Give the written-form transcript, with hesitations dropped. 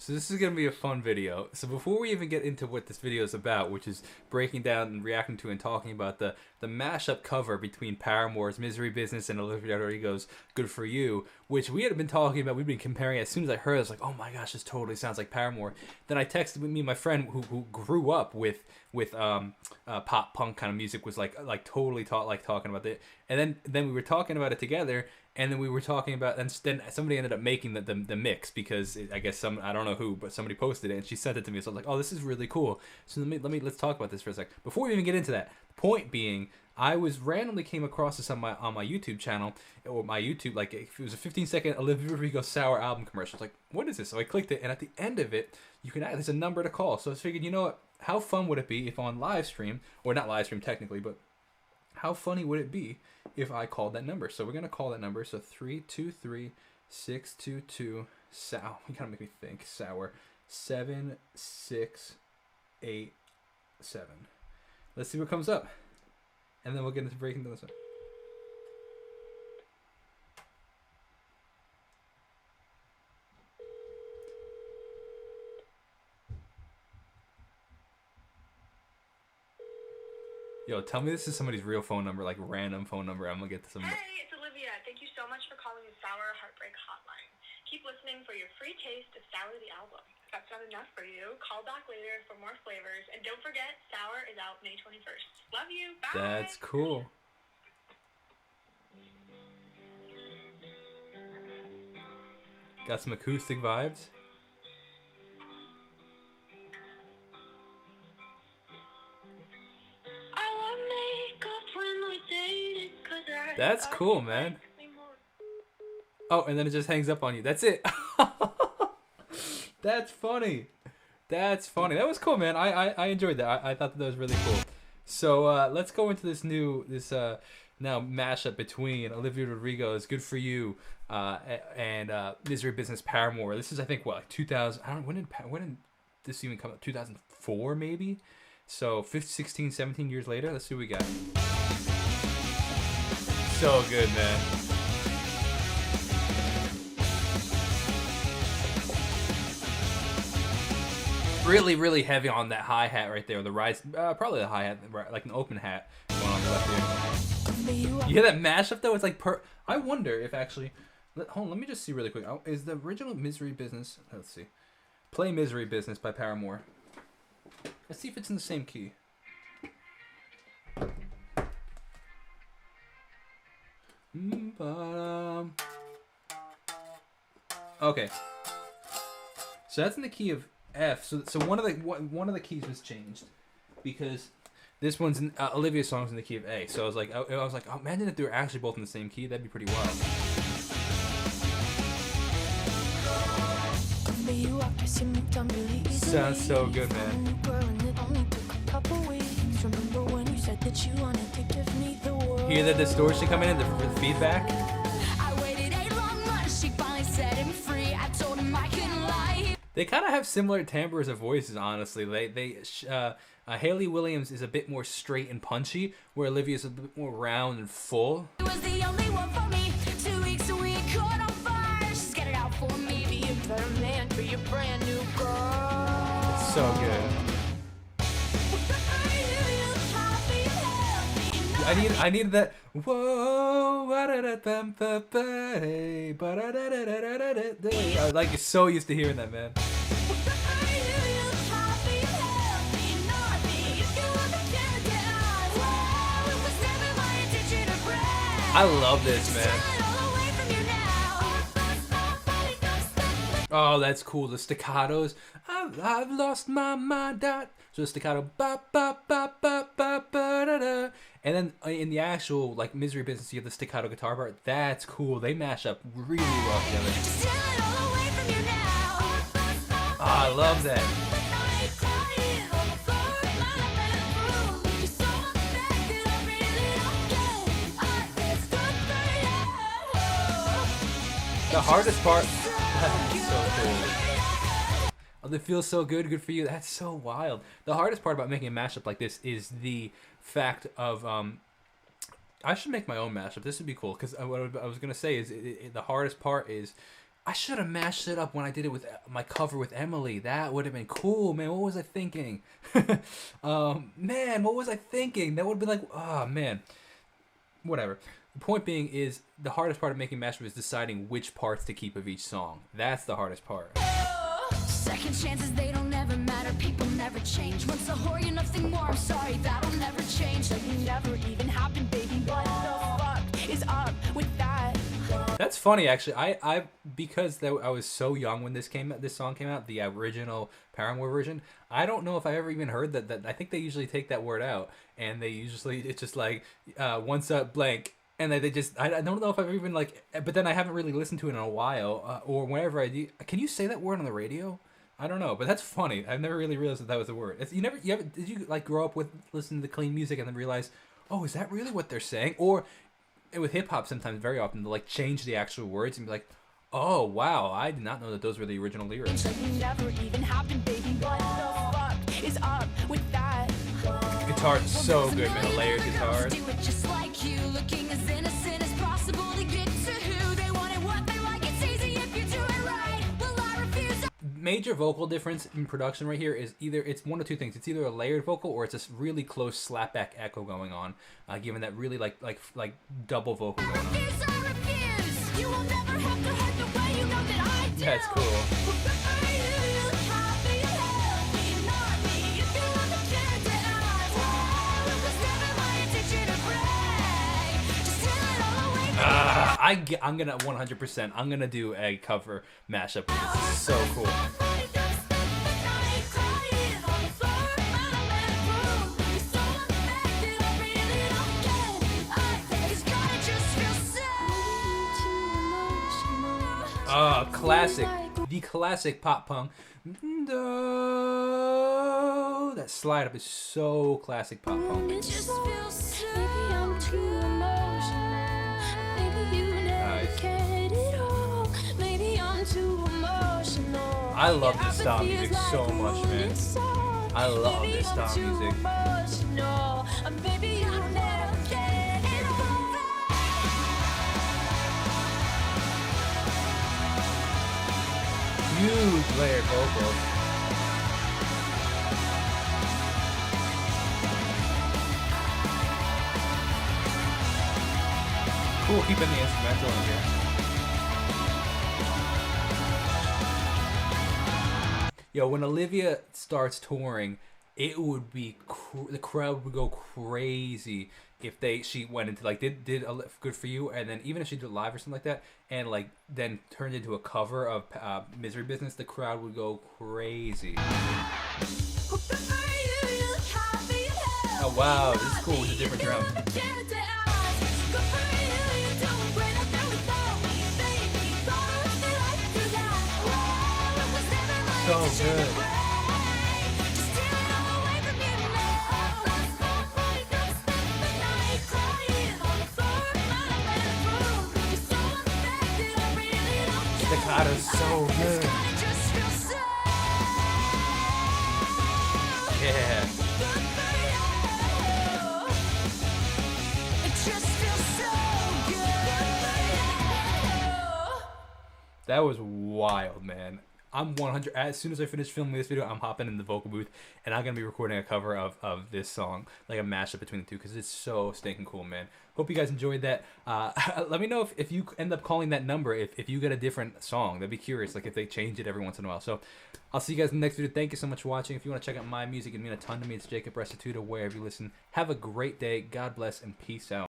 So this is gonna be a fun video. So before we even get into what this video is about, which is breaking down and reacting to and talking about the mashup cover between Paramore's "Misery Business" and Olivia Rodrigo's "Good for You," which we had been talking about. We've been comparing. As soon as I heard it, I was like, "Oh my gosh, this totally sounds like Paramore." Then I texted me and my friend who grew up with pop punk kind of music, was like totally talking about it. And then we were talking about it together. And then we were talking about, and then somebody ended up making the mix because I guess I don't know who, but somebody posted it and she sent it to me. So I was like, oh, this is really cool. So let's talk about this for a sec. Before we even get into that, point being, I was randomly came across this on my YouTube channel, or my YouTube, like it was a 15-second Olivia Rodrigo Sour album commercial. I was like, what is this? So I clicked it, and at the end of it, there's a number to call. So I figured, you know what? How fun would it be if on live stream, or not live stream technically, but how funny would it be if I called that number? So we're going to call that number. So 323-622 sour. You kind of make me think. Sour 7687. Let's see what comes up. And then we'll get into breaking this up. Yo, tell me this is somebody's real phone number, like random phone number. I'm gonna get this. Hey, it's Olivia. Thank you so much for calling the Sour Heartbreak Hotline. Keep listening for your free taste of Sour the album. If that's not enough for you, call back later for more flavors. And don't forget, Sour is out May 21st. Love you. Bye. That's cool. Got some acoustic vibes. That's cool, man. Oh, and then it just hangs up on you. That's it. That's funny. That's funny. That was cool, man. I enjoyed that. I thought that was really cool. So let's go into this now mashup between Olivia Rodrigo's "Good for You" and "Misery Business" Paramore. This is, I think, what, like 2000. I don't know, when did this even come out? 2004 maybe. So 15, 16, 17 years later. Let's see what we got. So good, man. Really, really heavy on that hi-hat right there. The rise, probably the hi-hat, like an open hat going on the left here. You hear that mashup though? It's like I wonder if actually. Hold on, let me just see really quick. Is the original "Misery Business"? Let's see. Play "Misery Business" by Paramore. Let's see if it's in the same key. Okay, so that's in the key of F. So one of the keys was changed because this one's in, Olivia's song's in the key of A. So I was like, oh, imagine if they were actually both in the same key. That'd be pretty wild. Sounds so good, man. Hear the distortion coming in, the feedback? They kind of have similar timbres of voices, honestly. Hayley Williams is a bit more straight and punchy, where Olivia's a bit more round and full. It was the only one for me. 2 weeks a week, caught on fire. She's got it out for me. Be a better man for your brand new girl. It's so good. I needed that. Whoa, I was like so used to hearing that, man. I love this, man. Oh, that's cool. The staccatos. I've lost my mind. So the staccato. Ba, ba, ba, ba, ba, ba, da, da. And then in the actual like "Misery Business," you have the staccato guitar part. That's cool. They mash up really well together. Oh, I love that. The hardest part. So cool. Oh, that feels so good. Good for you. That's so wild. The hardest part about making a mashup like this is the fact of I should make my own mashup. This would be cool because what I was gonna say is the hardest part is I should have mashed it up when I did it with my cover with Emily. That would have been cool, man. What was I thinking? Man, what was I thinking? That would have been like, oh, man. Whatever. The point being is the hardest part of making mashup is deciding which parts to keep of each song. That's the hardest part. Second chances, they don't ever matter. People never change. Once a whore, you're nothing more. I'm sorry, that'll never change. Like it never even happened, baby. What the fuck is up with that? That's funny, actually. I because I was so young when this song came out, the original Paramore version. I don't know if I ever even heard that. I think they usually take that word out, and it's just like once a blank. And they just, I don't know if I've even like, but then I haven't really listened to it in a while, or whenever I do. Can you say that word on the radio? I don't know, but that's funny. I've never really realized that was a word. Did you like grow up with listening to clean music and then realize, oh, is that really what they're saying? Or with hip hop, sometimes very often they'll like change the actual words and be like, oh wow, I did not know that those were the original lyrics. Never even happened, baby. What the fuck is up with that? Guitar's so good, man. The layered guitars. Do it just like you, looking as innocent as possible to get to who they want and what they like. It's easy if you do it right. Well, I refuse. Major vocal difference in production right here is it's one of two things. It's either a layered vocal or it's a really close slapback echo going on, given that really like double vocal going on. I refuse. You will never have to hurt the way you know that I do. That's cool. I'm gonna 100%. I'm gonna do a cover mashup. This is so cool. Classic. The classic pop punk. That slide up is so classic pop punk. It just feels so maybe I'm too emotional. Maybe you never cared at all. Maybe I'm too emotional. I love this style music so much, man. I love this style music. Maybe you never cared at all. Huge layered vocals. Cool, keeping the instrumental in here. Yo, when Olivia starts touring, it would be the crowd would go crazy if she went into like did Good For You, and then even if she did it live or something like that, and like then turned into a cover of Misery Business, the crowd would go crazy. Oh wow, this is cool with the different drums. So good. Staccato's so good. Yeah. That was wild, man. I'm 100. As soon as I finish filming this video, I'm hopping in the vocal booth, and I'm gonna be recording a cover of this song, like a mashup between the two, because it's so stinking cool, man. Hope you guys enjoyed that. Let me know if you end up calling that number if you get a different song. That'd be curious, like if they change it every once in a while. So I'll see you guys in the next video. Thank you so much for watching. If you want to check out my music, it means a ton to me. It's Jacob Restituto, wherever you listen. Have a great day. God bless and peace out.